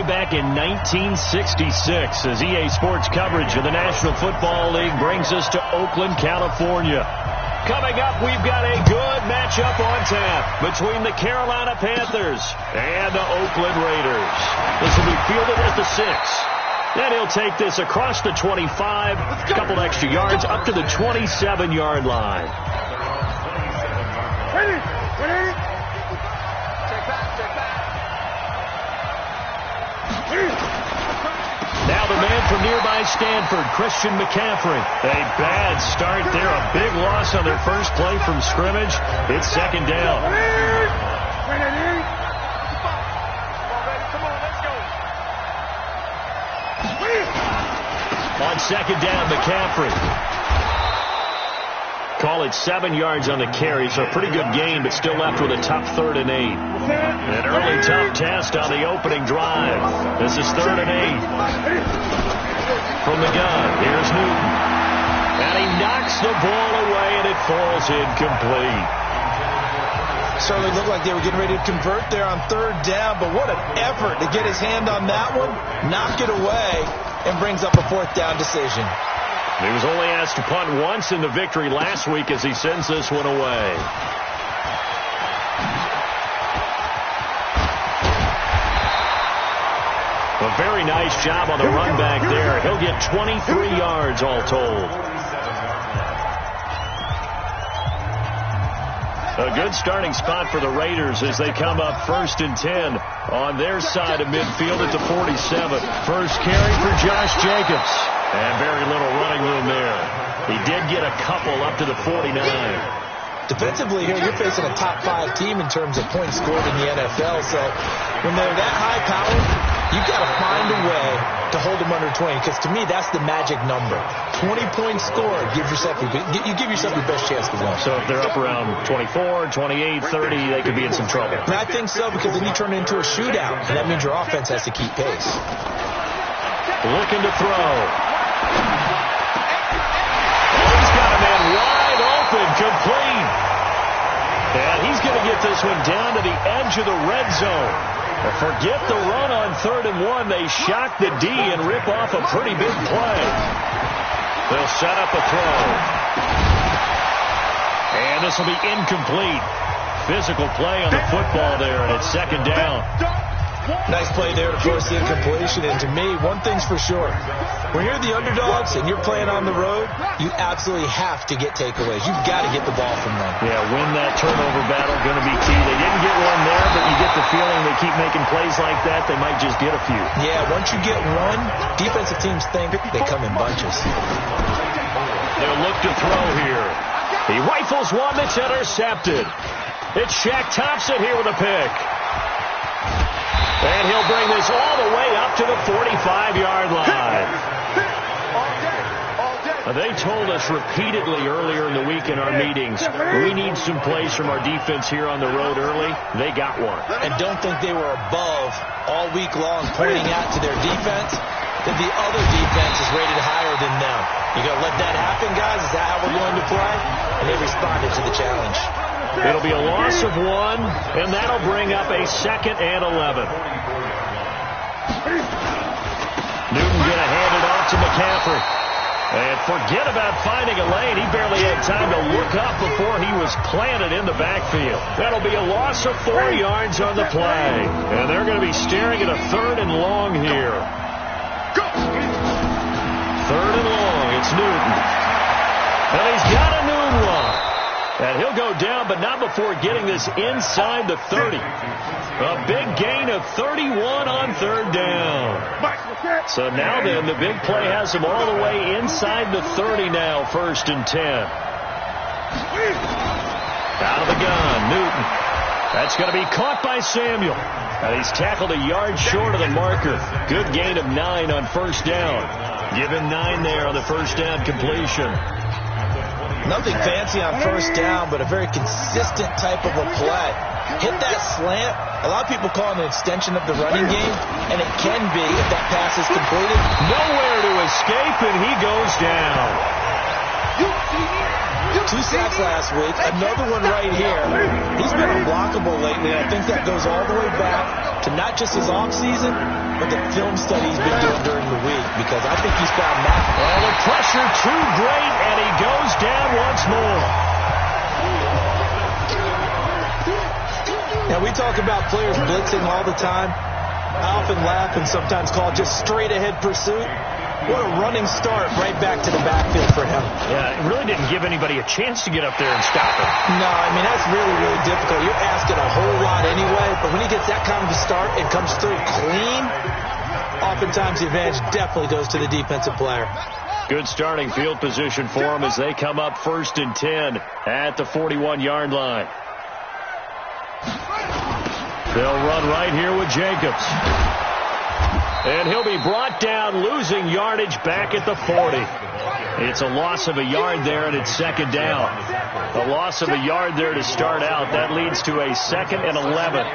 back in 1966 as EA Sports coverage of the National Football League brings us to Oakland, California. Coming up, we've got a good matchup on tap between the Carolina Panthers and the Oakland Raiders. This will be fielded at the 6. Then he'll take this across the 25, a couple extra yards up to the 27-yard line. Now the man from nearby Stanford, Christian McCaffrey. A bad start there. A big loss on their first play from scrimmage. It's second down. On second down, McCaffrey. Call it 7 yards on the carry, so a pretty good gain, but still left with a tough 3rd and 8. An early tough test on the opening drive. This is 3rd and 8. From the gun, here's Newton. And he knocks the ball away, and it falls incomplete. Certainly looked like they were getting ready to convert there on 3rd down, but what an effort to get his hand on that one, knock it away, and brings up a 4th down decision. He was only asked to punt once in the victory last week as he sends this one away. A very nice job on the run back there. He'll get 23 yards all told. A good starting spot for the Raiders as they come up 1st and 10 on their side of midfield at the 47. First carry for Josh Jacobs. And very little running room there. He did get a couple up to the 49. Defensively here, you're facing a top 5 team in terms of points scored in the NFL. So when they're that high powered, you've got to find a way to hold them under 20. Because to me, that's the magic number. 20 points scored. You give yourself your best chance to win. So if they're up around 24, 28, 30, they could be in some trouble. And I think so, because then you turn it into a shootout. And that means your offense has to keep pace. Looking to throw. He's got a man wide open, complete. And he's going to get this one down to the edge of the red zone. Forget the run on 3rd and 1. They shock the D and rip off a pretty big play. They'll set up a throw. And this will be incomplete. Physical play on the football there, and it's 2nd down. Nice play there to force the incompletion. And to me, one thing's for sure. When you're the underdogs and you're playing on the road, you absolutely have to get takeaways. You've got to get the ball from them. Yeah, win that turnover battle, going to be key. They didn't get one there, but you get the feeling they keep making plays like that, they might just get a few. Yeah, once you get one, defensive teams think they come in bunches. They'll look to throw here. He rifles one that's intercepted. It's Shaq Thompson here with a pick. And he'll bring this all the way up to the 45-yard line. They told us repeatedly earlier in the week in our meetings, we need some plays from our defense here on the road early. They got one. And don't think they were above all week long pointing out to their defense that the other defense is rated higher than them. You going to let that happen, guys? Is that how we're going to play? And they responded to the challenge. It'll be a loss of 1, and that'll bring up a 2nd and 11. Newton going to hand it off to McCaffrey. And forget about finding a lane. He barely had time to look up before he was planted in the backfield. That'll be a loss of 4 yards on the play. And they're going to be staring at a 3rd and long here. 3rd and long. It's Newton. And he's got a new one. And he'll go down, but not before getting this inside the 30. A big gain of 31 on 3rd down. So now then, the big play has him all the way inside the 30 now, 1st and 10. Out of the gun, Newton. That's going to be caught by Samuel. And he's tackled a yard short of the marker. Good gain of 9 on 1st down. Give him 9 there on the 1st down completion. Nothing fancy on 1st down, but a very consistent type of a play. Hit that slant. A lot of people call it an extension of the running game, and it can be if that pass is completed. Nowhere to escape, and he goes down. 2 sacks last week, another one right here. He's been unblockable lately, and I think that goes all the way back to not just his offseason, but the film study he's been doing during the week, because I think he's found that. Well, the pressure too great, and he goes down once more. Now, we talk about players blitzing all the time. I often laugh and sometimes call it just straight-ahead pursuit. What a running start right back to the backfield for him. Yeah, it really didn't give anybody a chance to get up there and stop him. No, I mean, that's really, really difficult. You're asking a whole lot anyway, but when he gets that kind of a start and comes through clean, oftentimes the advantage definitely goes to the defensive player. Good starting field position for him as they come up 1st and 10 at the 41-yard line. They'll run right here with Jacobs. And he'll be brought down, losing yardage back at the 40. It's a loss of a yard there, and it's 2nd down. A loss of a yard there to start out. That leads to a 2nd and 11.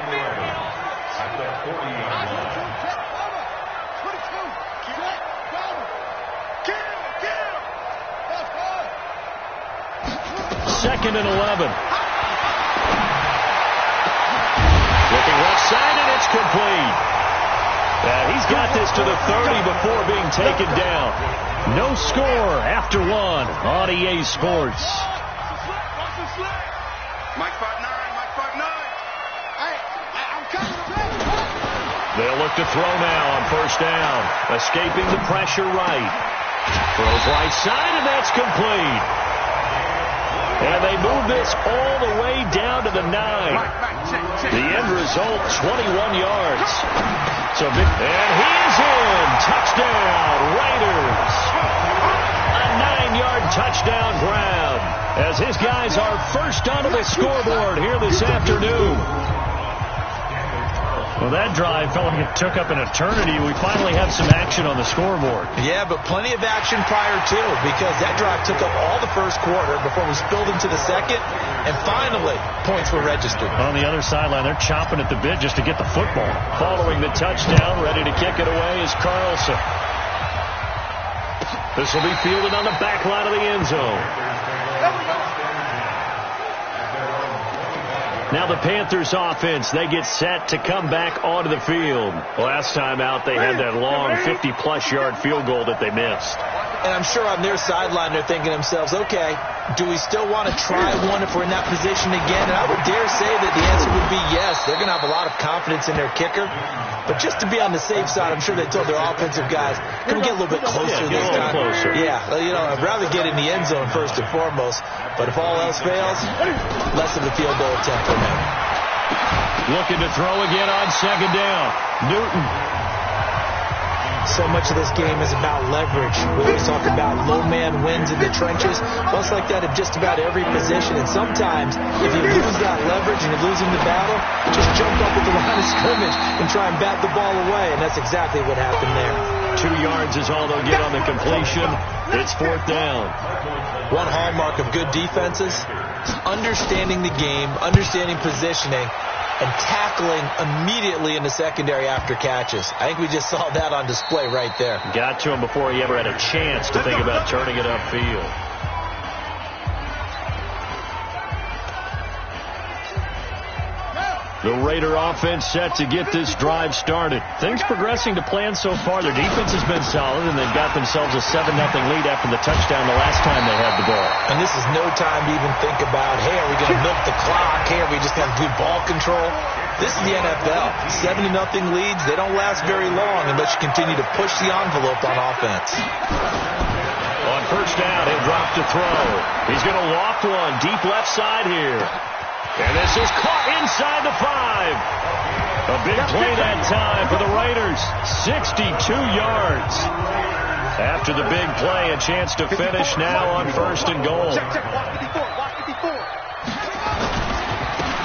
Second and 11. Looking left side, and it's complete. He's got this to the 30 before being taken down. No score after 1 on EA Sports. Mike 5'9". They'll look to throw now on 1st down. Escaping the pressure right. Throws right side, and that's complete. And they move this all the way down to the 9. The end result, 21 yards. And he is in. Touchdown, Raiders. A 9-yard touchdown grab as his guys are first onto the scoreboard here this afternoon. Well, that drive felt like it took up an eternity. We finally have some action on the scoreboard. Yeah, but plenty of action prior to, because that drive took up all the 1st quarter before we spilled into the 2nd, and finally, points were registered. On the other sideline, they're chomping at the bit just to get the football. Following the touchdown, ready to kick it away is Carlson. This will be fielded on the back line of the end zone. Now the Panthers offense, they get set to come back onto the field. Last time out, they had that long 50-plus yard field goal that they missed. And I'm sure on their sideline, they're thinking to themselves, okay, do we still want to try one if we're in that position again? And I would dare say that the answer would be yes. They're going to have a lot of confidence in their kicker. But just to be on the safe side, I'm sure they told their offensive guys, can we get a little bit closer this time? Closer. Yeah, you know, I'd rather get in the end zone first and foremost. But if all else fails, less of a field goal attempt for them. Looking to throw again on 2nd down. Newton. So much of this game is about leverage. We always talk about low man wins in the trenches. Well, it's like that in just about every position. And sometimes, if you lose that leverage and you're losing the battle, just jump up at the line of scrimmage and try and bat the ball away. And that's exactly what happened there. 2 yards is all they'll get on the completion. It's 4th down. One hallmark of good defenses, understanding the game, understanding positioning, and tackling immediately in the secondary after catches. I think we just saw that on display right there. Got to him before he ever had a chance to think about turning it upfield. The Raider offense set to get this drive started. Things progressing to plan so far. Their defense has been solid, and they've got themselves a 7-0 lead after the touchdown the last time they had the ball. And this is no time to even think about, hey, are we going to milk the clock? Hey, are we just going to do ball control? This is the NFL. 7-0 leads, they don't last very long unless you continue to push the envelope on offense. On 1st down, he'll drop to throw. He's going to loft one deep left side here. And this is caught inside the 5. A big play that time for the Raiders. 62 yards. After the big play, a chance to finish now on 1st and goal.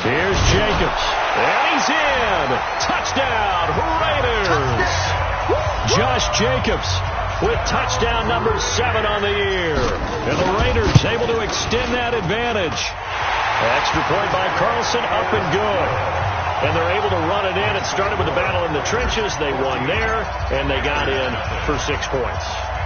Here's Jacobs. And he's in. Touchdown, Raiders. Josh Jacobs with touchdown number 7 on the year. And the Raiders able to extend that advantage. Extra point by Carlson, up and good. And they're able to run it in. It started with the battle in the trenches. They won there, and they got in for 6 points.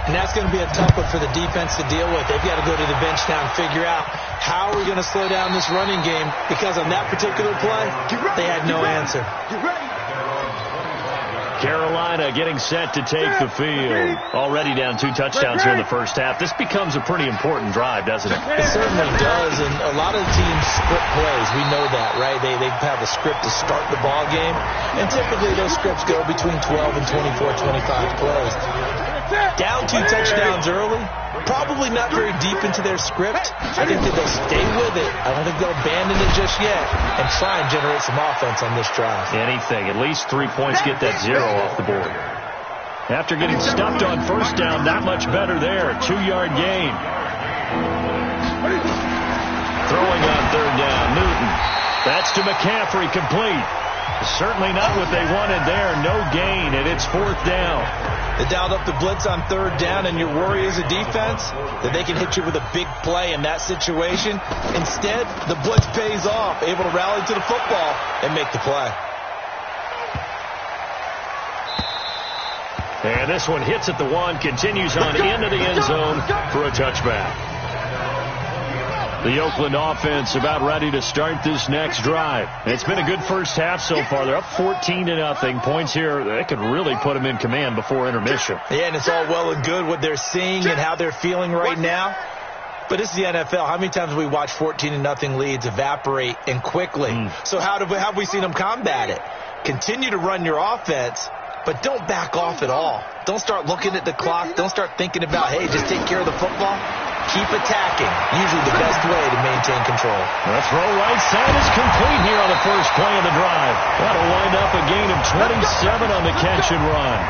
And that's going to be a tough one for the defense to deal with. They've got to go to the bench now and figure out how are we going to slow down this running game, because on that particular play, they had no answer. Carolina getting set to take the field. Already down 2 touchdowns here in the first half. This becomes a pretty important drive, doesn't it? It certainly does, and a lot of teams script plays. We know that, right? They have a script to start the ball game, and typically those scripts go between 12 and 24, 25 plays. Down 2 touchdowns early, probably not very deep into their script. I think that they'll stay with it. I don't think they'll abandon it just yet and try and generate some offense on this drive. Anything. At least 3 points, get that 0 off the board. After getting stuffed on first down, not much better there. 2-yard gain. Throwing on third down, Newton. That's to McCaffrey, complete. Certainly not what they wanted there. No gain, and it's 4th down. They dialed up the blitz on third down, and your worry as a defense that they can hit you with a big play in that situation. Instead, the blitz pays off, able to rally to the football and make the play. And this one hits at the 1, continues on into the end zone for a touchback. The Oakland offense about ready to start this next drive. It's been a good first half so far. They're up 14-0. Points here, they could really put them in command before intermission. Yeah, and it's all well and good what they're seeing and how they're feeling right now. But this is the NFL. How many times have we watched 14-0 leads evaporate and quickly? So how have we seen them combat it? Continue to run your offense, but don't back off at all. Don't start looking at the clock. Don't start thinking about, hey, just take care of the football. Keep attacking. Usually the best way to maintain control. The throw right side is complete here on the first play of the drive. That'll wind up a gain of 27 on the catch and run.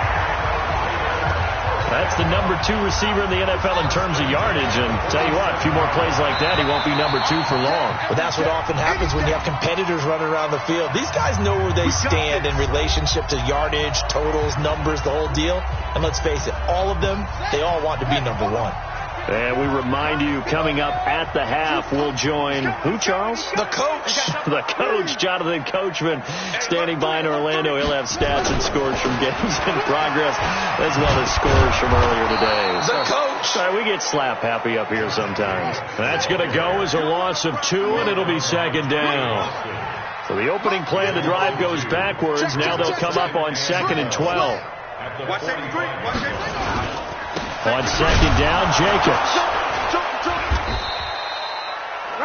That's the number 2 receiver in the NFL in terms of yardage. And tell you what, a few more plays like that, he won't be number 2 for long. But that's what often happens when you have competitors running around the field. These guys know where they stand in relationship to yardage, totals, numbers, the whole deal. And let's face it, all of them, they all want to be number 1. And we remind you, coming up at the half, we'll join who, Charles? The coach. The coach, Jonathan Coachman, standing by in Orlando. He'll have stats and scores from games in progress, as well as scores from earlier today. The coach. Sorry, we get slap happy up here sometimes. That's going to go as a loss of 2, and it'll be 2nd down. So the opening play of the drive goes backwards. Now they'll come up on 2nd and 12. On 2nd down, Jacobs.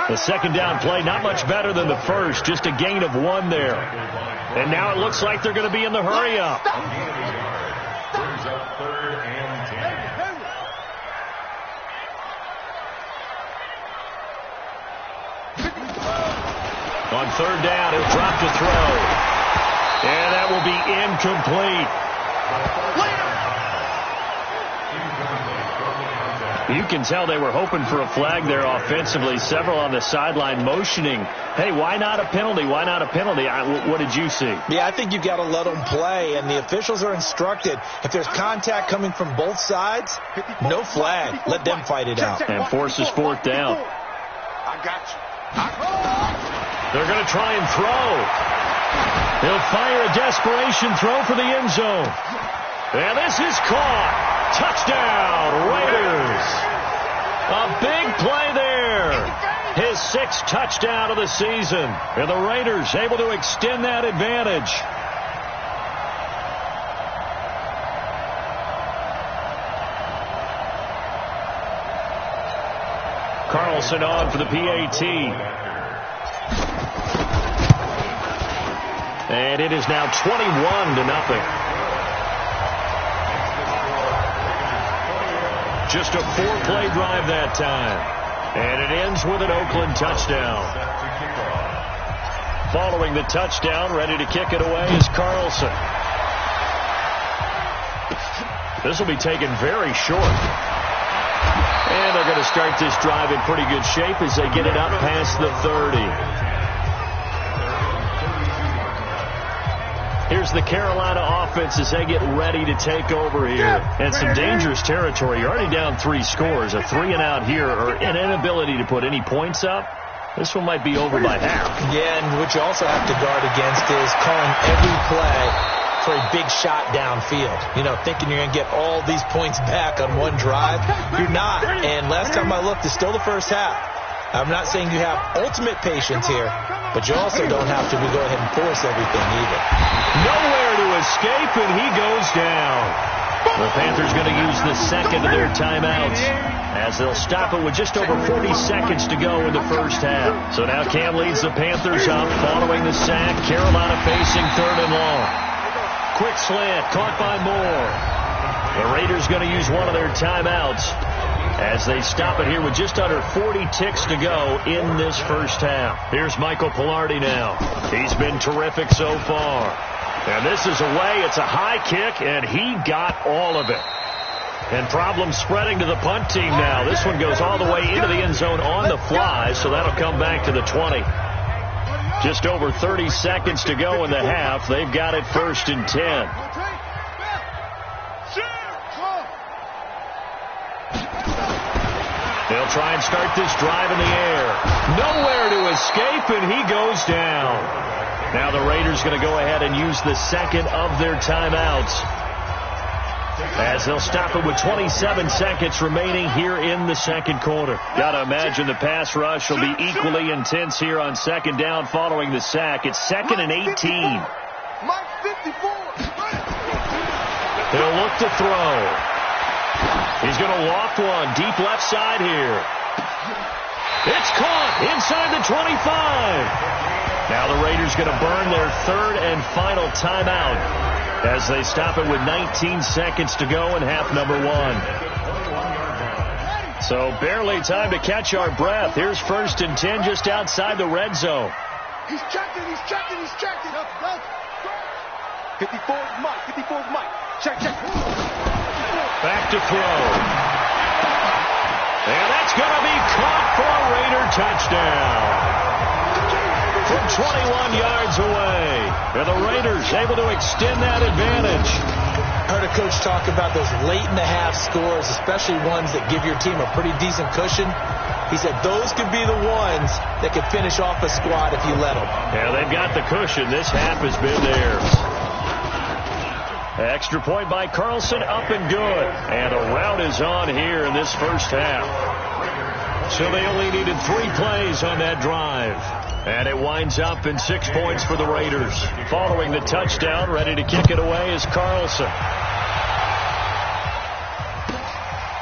The 2nd down play, not much better than the first, just a gain of 1 there. And now it looks like they're going to be in the hurry-up. On 3rd down, he'll drop to throw. And that will be incomplete. You can tell they were hoping for a flag there offensively. Several on the sideline motioning, hey, why not a penalty? Why not a penalty? What did you see? Yeah, I think you got to let them play, and the officials are instructed. If there's contact coming from both sides, no flag. Let them fight it out. And forces 4th down. I got you. They're going to try and throw. He'll fire a desperation throw for the end zone. And this is caught. Touchdown, Raiders. A big play there. His 6th touchdown of the season. And the Raiders able to extend that advantage. Carlson on for the PAT. And it is now 21-0. Just a 4-play drive that time. And it ends with an Oakland touchdown. Following the touchdown, ready to kick it away is Carlson. This will be taken very short. And they're going to start this drive in pretty good shape as they get it up past the 30. Here's the Carolina offense as they get ready to take over here. And some dangerous territory. You're already down 3 scores. A 3-and-out here, or an inability to put any points up. This one might be over by half. Yeah, and what you also have to guard against is calling every play for a big shot downfield. You know, thinking you're going to get all these points back on one drive. You're not. And last time I looked, it's still the first half. I'm not saying you have ultimate patience here, but you also don't have to go ahead and force everything either. Nowhere to escape, and he goes down. The Panthers going to use the second of their timeouts as they'll stop it with just over 40 seconds to go in the first half. So now Cam leads the Panthers up following the sack. Carolina facing 3rd and long. Quick slant caught by Moore. The Raiders going to use one of their timeouts as they stop it here with just under 40 ticks to go in this first half. Here's Michael Pilardi now. He's been terrific so far. And this is away. It's a high kick, and he got all of it. And problems spreading to the punt team now. This one goes all the way into the end zone on the fly, so that'll come back to the 20. Just over 30 seconds to go in the half. They've got it 1st and 10. They'll try and start this drive in the air. Nowhere to escape, and he goes down. Now the Raiders going to go ahead and use the second of their timeouts as they'll stop it with 27 seconds remaining here in the second quarter. Got to imagine the pass rush will be equally intense here on second down following the sack. It's 2nd and 18. They'll look to throw. He's going to loft one deep left side here. It's caught inside the 25. Now the Raiders going to burn their 3rd and final timeout as they stop it with 19 seconds to go in half number 1. So barely time to catch our breath. Here's 1st and 10 just outside the red zone. He's checking. 54's Mike. Check. Back to throw. And that's going to be caught for a Raider touchdown. From 21 yards away. And the Raiders able to extend that advantage. Heard a coach talk about those late-in-the-half scores, especially ones that give your team a pretty decent cushion. He said those could be the ones that could finish off a squad if you let them. Yeah, they've got the cushion. This half has been theirs. Extra point by Carlson, up and good. And a rout is on here in this first half. So they only needed 3 plays on that drive. And it winds up in 6 points for the Raiders. Following the touchdown, ready to kick it away is Carlson.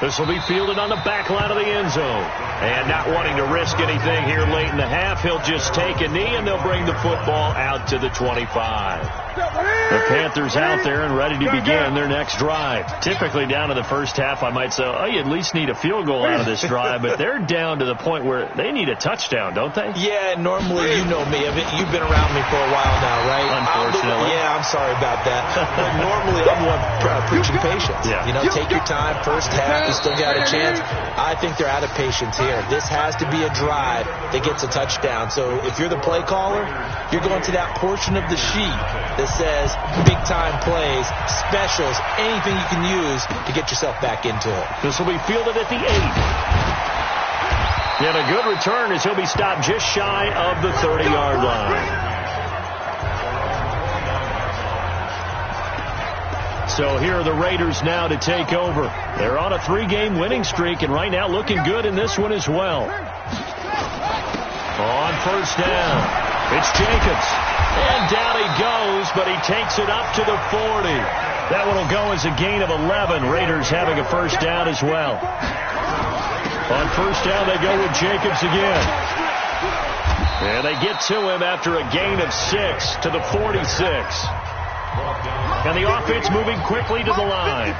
This will be fielded on the back line of the end zone. And not wanting to risk anything here late in the half, he'll just take a knee and they'll bring the football out to the 25. The Panthers out there and ready to begin their next drive. Typically down to the first half, I might say, oh, you at least need a field goal out of this drive. But they're down to the point where they need a touchdown, don't they? Yeah, normally, you know me. You've been around me for a while now, right? Unfortunately. I'm sorry about that. But normally, I'm the one preaching patience. Yeah. You know, take your time. First half, you still got a chance. I think they're out of patience here. This has to be a drive that gets a touchdown. So if you're the play caller, you're going to that portion of the sheet that says big-time plays, specials, anything you can use to get yourself back into it. This will be fielded at the 8. And a good return as he'll be stopped just shy of the 30-yard line. So here are the Raiders now to take over. They're on a 3-game winning streak, and right now looking good in this one as well. On first down, it's Jacobs. And down he goes, but he takes it up to the 40. That one will go as a gain of 11. Raiders having a first down as well. On first down, they go with Jacobs again. And they get to him after a gain of 6 to the 46. And the offense moving quickly to the line.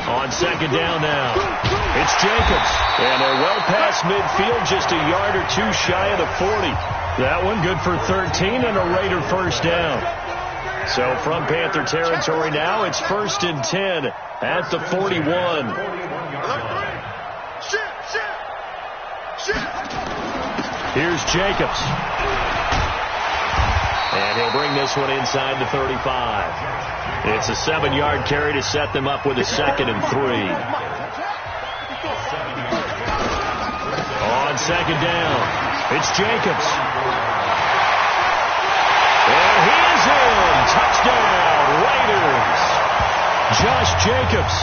On second down now, it's Jacobs. And they're well past midfield, just a yard or 2 shy of the 40. That one good for 13 and a Raider first down. So from Panther territory now, it's 1st and 10 at the 41. Here's Jacobs. And he'll bring this one inside the 35. It's a 7-yard carry to set them up with a 2nd and 3. On 2nd down, it's Jacobs. And he is in. Touchdown, Raiders. Josh Jacobs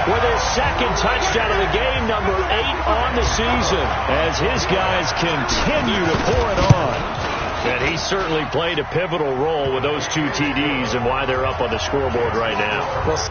with his 2nd touchdown of the game, number 8 on the season, as his guys continue to pour it on. And he certainly played a pivotal role with those 2 TDs and why they're up on the scoreboard right now.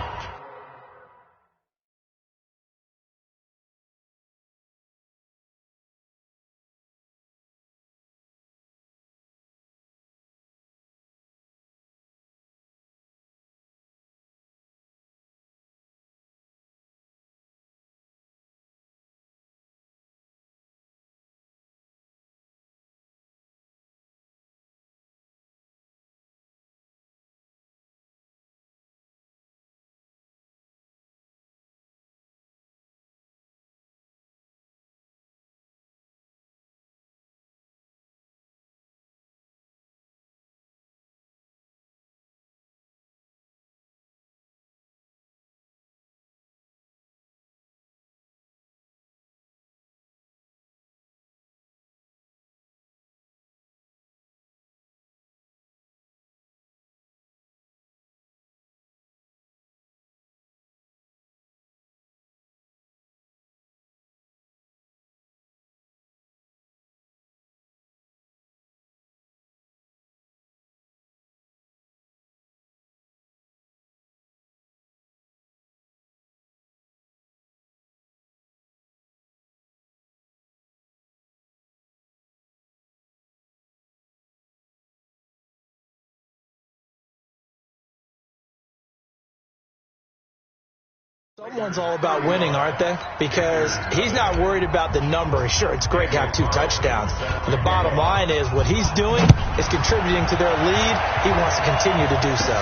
Someone's all about winning, aren't they? Because he's not worried about the number. Sure, it's great to have 2 touchdowns. But the bottom line is what he's doing is contributing to their lead. He wants to continue to do so.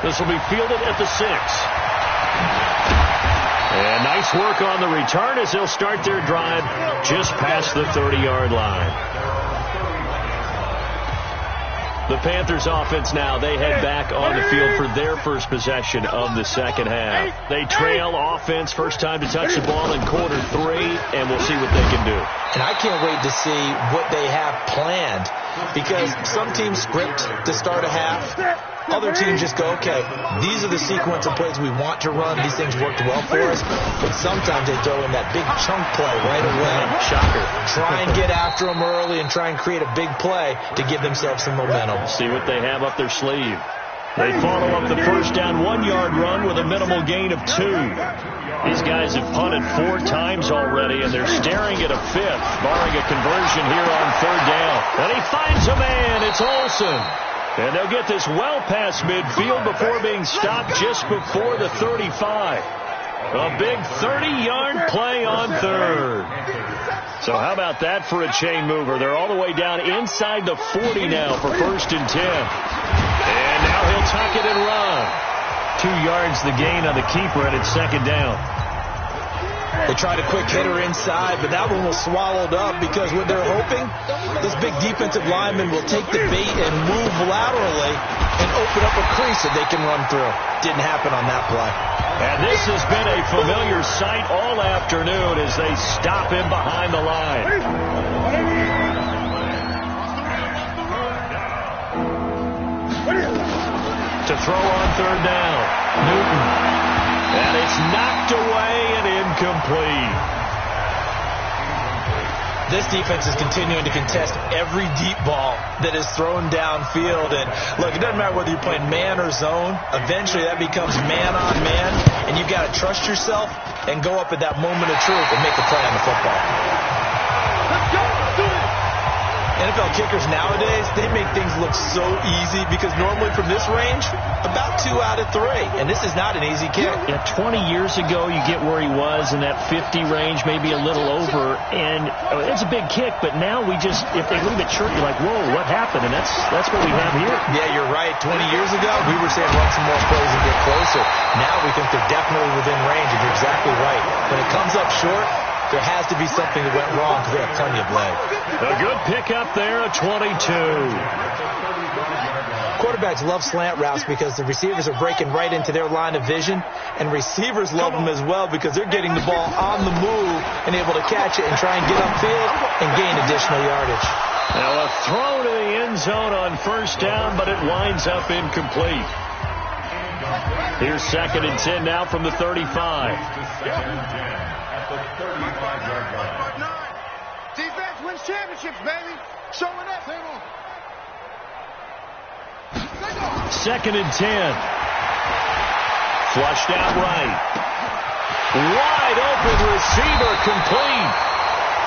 This will be fielded at the 6. And nice work on the return as they'll start their drive just past the 30-yard line. The Panthers offense now, they head back on the field for their first possession of the second half. They trail offense, first time to touch the ball in quarter 3, and we'll see what they can do. And I can't wait to see what they have planned, because some teams script to start a half. Other teams just go, okay, these are the sequence of plays we want to run. These things worked well for us. But sometimes they throw in that big chunk play right away. Shocker. Try and get after them early and try and create a big play to give themselves some momentum. See what they have up their sleeve. They follow up the first down 1-yard run with a minimal gain of 2. These guys have punted 4 times already, and they're staring at a 5th, barring a conversion here on 3rd down. And he finds a man. It's Olsen. And they'll get this well past midfield before being stopped just before the 35. A big 30-yard play on 3rd. So how about that for a chain mover? They're all the way down inside the 40 now for 1st and 10. And now he'll tuck it and run. 2 yards the gain on the keeper, and it's 2nd down. They tried a quick hitter inside, but that one was swallowed up because what they're hoping, this big defensive lineman will take the bait and move laterally and open up a crease that they can run through. Didn't happen on that play. And this has been a familiar sight all afternoon as they stop him behind the line. To throw on 3rd down, Newton. And it's knocked away and incomplete. This defense is continuing to contest every deep ball that is thrown downfield. And look, it doesn't matter whether you're playing man or zone. Eventually that becomes man on man. And you've got to trust yourself and go up at that moment of truth and make the play on the football. Let's go. Do it. NFL kickers nowadays, they make things look so easy because normally from this range, about 2 out of 3. And this is not an easy kick. Yeah, 20 years ago, you get where he was in that 50 range, maybe a little over. And it's a big kick, but now we just, if they leave it short, you're like, whoa, what happened? And that's what we have here. Yeah, you're right. 20 years ago, we were saying run some more plays and get closer. Now we think they're definitely within range, and you're exactly right. When it comes up short, there has to be something that went wrong because they have plenty of leg. A good pickup there, a 22. quarterbacks love slant routes because the receivers are breaking right into their line of vision, and receivers love them as well because they're getting the ball on the move and able to catch it and try and get upfield and gain additional yardage. Now a throw to the end zone on first down, but it winds up incomplete. Here's 2nd and 10 now from the 35. Defense wins championships, baby. Showing up. 2nd and 10. Flushed out right. Wide open receiver, complete.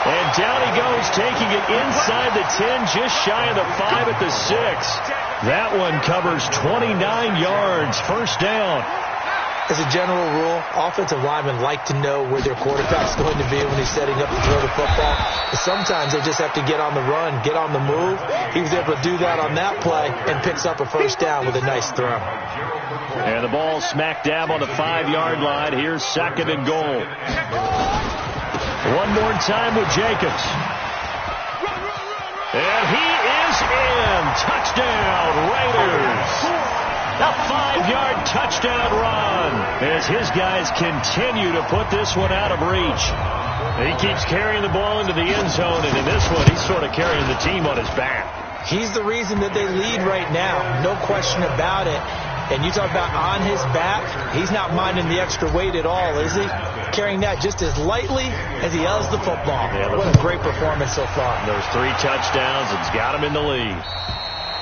And down he goes, taking it inside the 10, just shy of the 5 at the 6. That one covers 29 yards. First down. As a general rule, offensive linemen like to know where their quarterback's going to be when he's setting up to throw the football. But sometimes they just have to get on the run, get on the move. He was able to do that on that play and picks up a first down with a nice throw. And the ball smack dab on the 5-yard line. Here's 2nd and goal. One more time with Jacobs. And he is in. Touchdown, Raiders. A 5-yard touchdown run as his guys continue to put this one out of reach. He keeps carrying the ball into the end zone, and in this one, he's sort of carrying the team on his back. He's the reason that they lead right now. No question about it. And you talk about on his back, he's not minding the extra weight at all, is he? Carrying that just as lightly as he does the football. Yeah, what a great performance so far. Those 3 touchdowns, it's got him in the lead.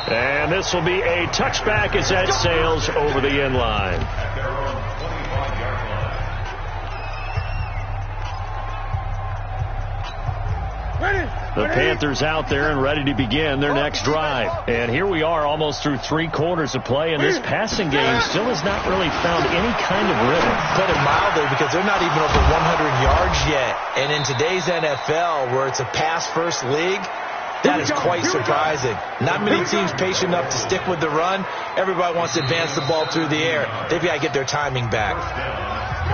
And this will be a touchback as that sails over the end line. The Panthers out there and ready to begin their next drive. And here we are almost through 3 quarters of play, and this passing game still has not really found any kind of rhythm. Put it mildly, because they're not even over 100 yards yet. And in today's NFL, where it's a pass-first league, that is quite surprising. Not many teams patient enough to stick with the run. Everybody wants to advance the ball through the air. They've got to get their timing back.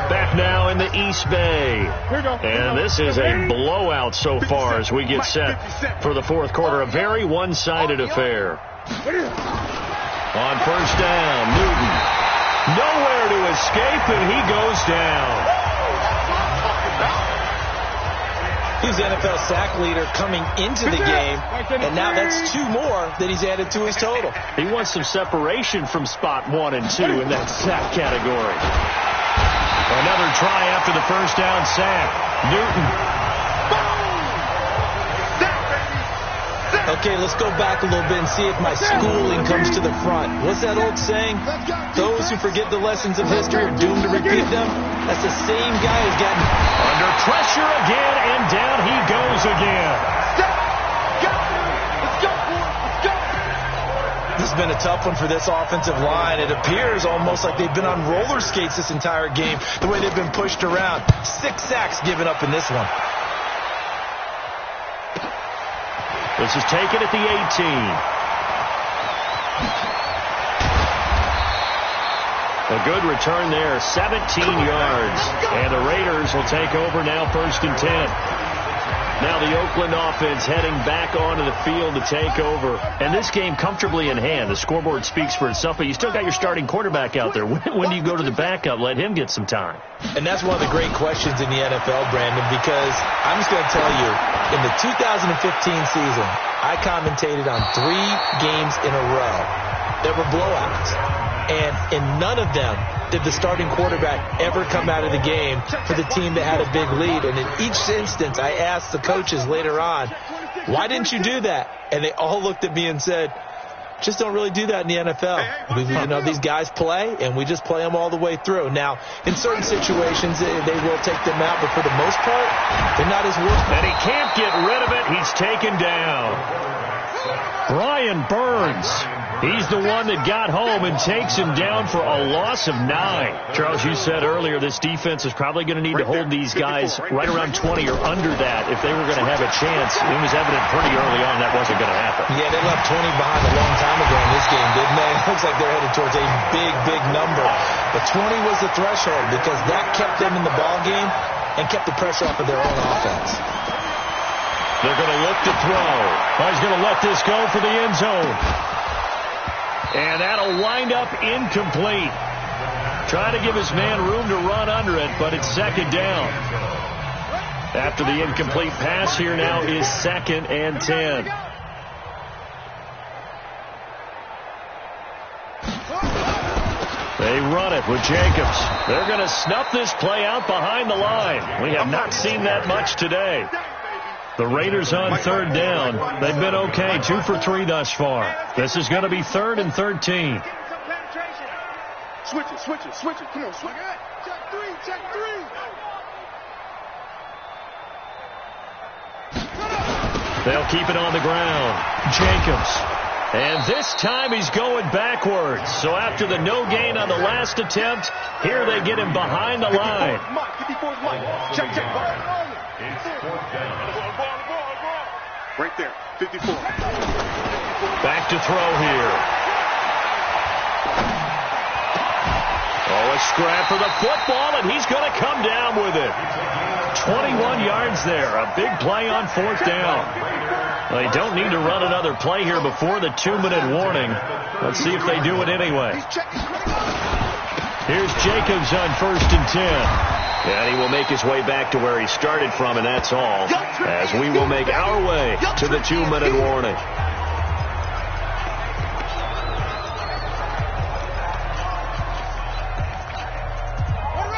Back now in the East Bay. And this is a blowout so far as we get set for the 4th quarter. A very one-sided affair. On first down, Newton. Nowhere to escape, and he goes down. He's the NFL sack leader coming into the game, and now that's 2 more that he's added to his total. He wants some separation from spot 1 and 2 in that sack category. Another try after the first down sack. Newton. Okay, let's go back a little bit and see if my schooling comes to the front. What's that old saying? Those who forget the lessons of history are doomed to repeat them. That's the same guy who's gotten under pressure again, and down he goes again. This has been a tough one for this offensive line. It appears almost like they've been on roller skates this entire game, the way they've been pushed around. 6 sacks given up in this one. This is taken at the 18. A good return there, 17 yards. And the Raiders will take over now, 1st and 10. Now the Oakland offense heading back onto the field to take over. And this game comfortably in hand. The scoreboard speaks for itself, but you still got your starting quarterback out there. When do you go to the backup? Let him get some time. And that's one of the great questions in the NFL, Brandon, because I'm just going to tell you, in the 2015 season, I commentated on 3 games in a row that were blowouts. And in none of them did the starting quarterback ever come out of the game for the team that had a big lead. And in each instance, I asked the coaches later on, why didn't you do that? And they all looked at me and said, just don't really do that in the NFL. You know, these guys play, and we just play them all the way through. Now, in certain situations, they will take them out, but for the most part, they're not as worth it. And he can't get rid of it. He's taken down. Brian Burns. He's the one that got home and takes him down for a loss of 9. Charles, you said earlier this defense is probably going to need to hold these guys right around 20 or under that if they were going to have a chance. It was evident pretty early on that wasn't going to happen. Yeah, they left 20 behind a long time ago in this game, didn't they? It looks like they're headed towards a big, big number. But 20 was the threshold because that kept them in the ball game and kept the pressure off of their own offense. They're going to look to throw. He's going to let this go for the end zone. And that'll wind up incomplete. Trying to give his man room to run under it, but it's second down. After the incomplete pass, here now is 2nd and 10. They run it with Jacobs. They're going to snuff this play out behind the line. We have not seen that much today. The Raiders on 3rd down. They've been okay, 2 for 3 thus far. This is going to be 3rd and 13. Switch it. Come on, switch it. Check three. They'll keep it on the ground. Jacobs. And this time he's going backwards. So after the no gain on the last attempt, here they get him behind the line. 54's Mike. Check. Right there. 54. Back to throw here. Oh, a scrap for the football, and he's going to come down with it. 21 yards there. A big play on 4th down. They don't need to run another play here before the 2-minute warning. Let's see if they do it anyway. Here's Jacobs on 1st and 10. And he will make his way back to where he started from, and that's all, as we will make our way to the 2-minute warning.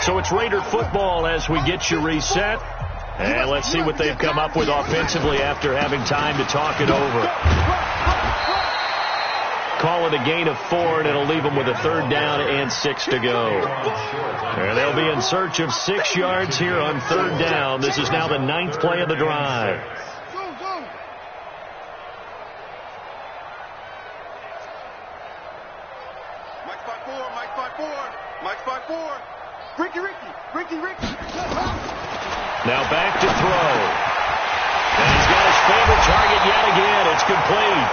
So it's Raider football as we get you reset. And let's see what they've come up with offensively after having time to talk it over. Call it a gain of 4, and it'll leave them with a 3rd down and 6 to go. And they'll be in search of 6 yards here on 3rd down. This is now the 9th play of the drive. Mike spot 4. Ricky. Now back to throw. And he's got his favorite target yet again. It's complete.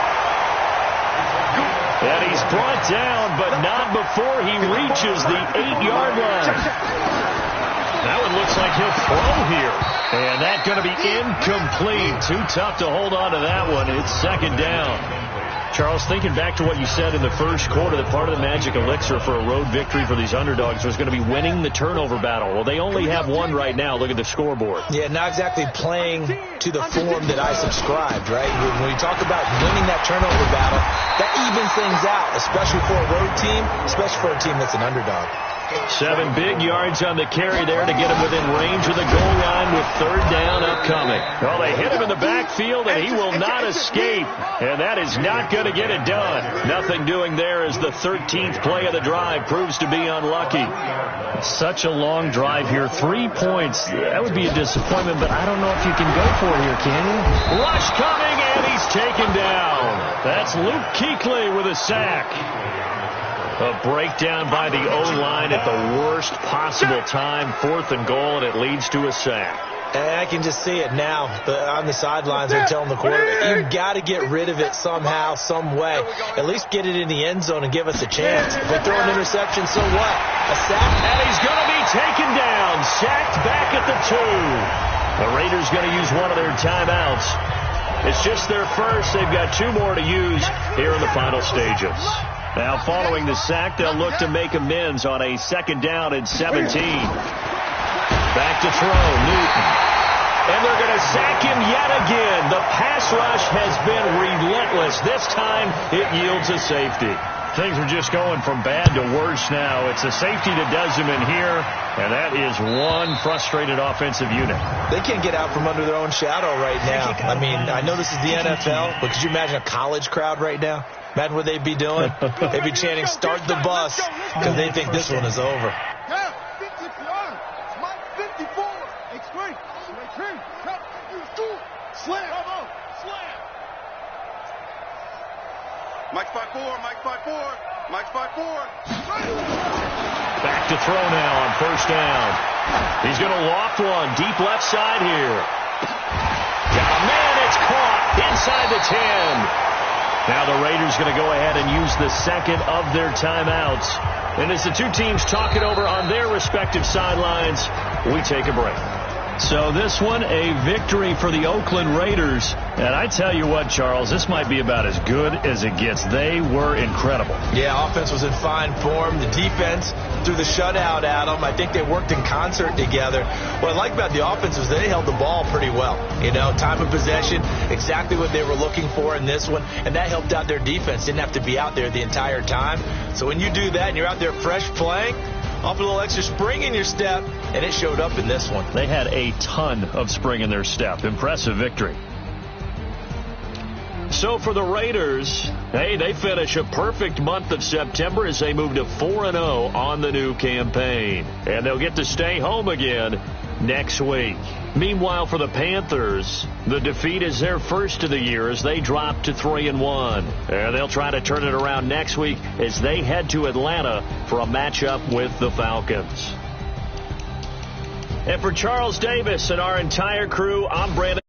And he's brought down, but not before he reaches the 8-yard line. That one looks like he'll throw here. And that's going to be incomplete. Too tough to hold on to that one. It's 2nd down. Charles, thinking back to what you said in the first quarter, that part of the magic elixir for a road victory for these underdogs was going to be winning the turnover battle. Well, they only have one right now. Look at the scoreboard. Yeah, not exactly playing to the form that I subscribed, right? When you talk about winning that turnover battle, that evens things out, especially for a road team, especially for a team that's an underdog. 7 big yards on the carry there to get him within range of the goal line with 3rd down upcoming. Well, they hit him in the backfield, and he will not escape. And that is not going to get it done. Nothing doing there as the 13th play of the drive proves to be unlucky. Such a long drive here. 3 points. That would be a disappointment, but I don't know if you can go for it here, can you? Rush coming, and he's taken down. That's Luke Kuechly with a sack. A breakdown by the O-line at the worst possible time. 4th and goal, and it leads to a sack. And I can just see it now. On the sidelines, they're telling the quarterback, you've got to get rid of it somehow, some way. At least get it in the end zone and give us a chance. If they throw an interception, so what? A sack? And he's going to be taken down. Sacked back at the 2. The Raiders going to use one of their timeouts. It's just their first. They've got 2 more to use here in the final stages. Now, following the sack, they'll look to make amends on a 2nd down and 17. Back to throw, Newton. And they're going to sack him yet again. The pass rush has been relentless. This time, it yields a safety. Things are just going from bad to worse now. It's a safety that does them in here, and that is one frustrated offensive unit. They can't get out from under their own shadow right now. I mean, I know this is the NFL, but could you imagine a college crowd right now? Imagine what they'd be doing. They'd be chanting, "Start the bus," because they think this one is over. Mike spot 4. Back to throw now on 1st down. He's going to loft one deep left side here. Got a man, it's caught inside the 10. Now the Raiders going to go ahead and use the 2nd of their timeouts. And as the 2 teams talk it over on their respective sidelines, we take a break. So this one, a victory for the Oakland Raiders. And I tell you what, Charles, this might be about as good as it gets. They were incredible. Yeah, offense was in fine form. The defense threw the shutout at them. I think they worked in concert together. What I like about the offense was they held the ball pretty well. You know, time of possession, exactly what they were looking for in this one. And that helped out their defense. Didn't have to be out there the entire time. So when you do that and you're out there fresh playing, off a little extra spring in your step, and it showed up in this one. They had a ton of spring in their step. Impressive victory. So for the Raiders, hey, they finish a perfect month of September as they move to 4-0 on the new campaign. And they'll get to stay home again next week. Meanwhile, for the Panthers, the defeat is their first of the year as they drop to 3-1. And they'll try to turn it around next week as they head to Atlanta for a matchup with the Falcons. And for Charles Davis and our entire crew, I'm Brandon.